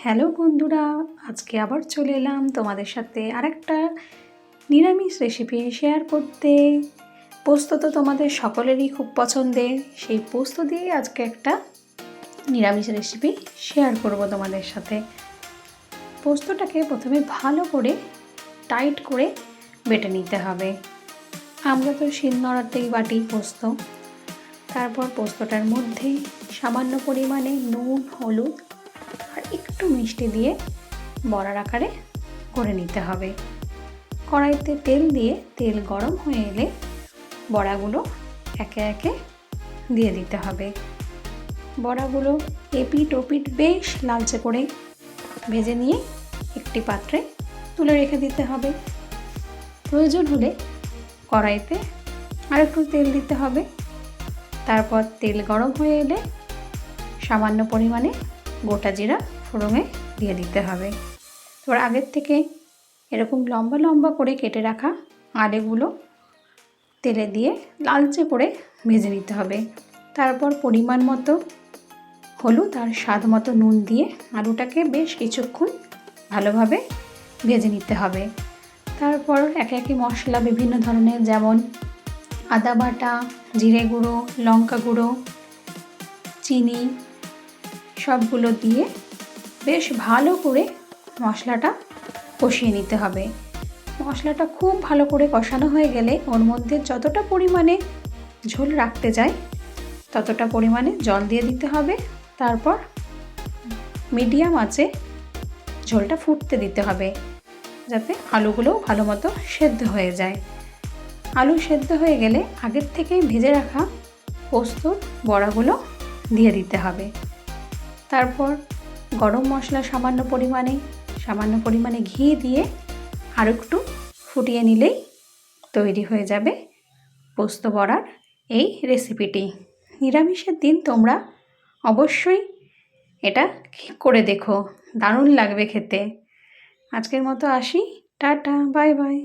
Hello বন্ধুরা, আজকে আবার চলে এলাম তোমাদের সাথে আরেকটা নিরামিষ রেসিপি শেয়ার করতে। পোস্ত তো তোমাদের সকলেরই খুব পছন্দের, সেই পোস্ত দিয়ে আজকে একটা নিরামিষ রেসিপি শেয়ার করব তোমাদের সাথে। পোস্তটাকে প্রথমে ভালো করে টাইট করে বেটে নিতে হবে। আমরা তো শিলনোড়াতেই বাটি পোস্ত। তারপর পোস্তটার মধ্যে সামান্য পরিমাণে নুন, হলুদ আর একটু মিষ্টি দিয়ে বড়ার আকারে করে নিতে হবে। কড়াইতে তেল দিয়ে তেল গরম হয়ে এলে বড়াগুলো একে একে দিয়ে দিতে হবে। বড়াগুলো এপিট ওপিট বেশ লালচে করে ভেজে নিয়ে একটি পাত্রে তুলে রেখে দিতে হবে। প্রয়োজন হলে কড়াইতে আরেকটু তেল দিতে হবে। তারপর তেল গরম হয়ে এলে সামান্য পরিমাণে গোটা জিরা ফোড়নে দিয়ে দিতে হবে। এবার আগের থেকে এরকম লম্বা লম্বা করে কেটে রাখা আলুগুলো তেলে দিয়ে লালচে করে ভেজে নিতে হবে। তারপর পরিমাণ মতো হলুদ আর স্বাদ মতো নুন দিয়ে আলুটাকে বেশ কিছুক্ষণ ভালোভাবে ভেজে নিতে হবে। তারপর একে একে মশলা বিভিন্ন ধরনের, যেমন আদা বাটা, জিরে গুঁড়ো, লঙ্কা গুঁড়ো, চিনি সবগুলো দিয়ে বেশ ভালো করে মশলাটা কষিয়ে নিতে হবে। মশলাটা খুব ভালো করে কষানো হয়ে গেলে ওর মধ্যে যতটা পরিমাণে ঝোল রাখতে চাই ততটা পরিমাণে জল দিয়ে দিতে হবে। তারপর মিডিয়াম আঁচে ঝোলটা ফুটতে দিতে হবে, যাতে আলুগুলোও ভালো মতো সেদ্ধ হয়ে যায়। আলু সেদ্ধ হয়ে গেলে আগের থেকেই ভেজে রাখা পোস্তর বড়াগুলো দিয়ে দিতে হবে। তারপর গরম মশলা সামান্য পরিমাণে ঘি দিয়ে আর একটু ফুটিয়ে নিলেই তৈরি হয়ে যাবে পোস্ত বড়ার এই রেসিপিটি। নিরামিষের দিন তোমরা অবশ্যই এটা করে দেখো, দারুণ লাগবে খেতে। আজকের মতো আসি, টাটা, বাই বাই।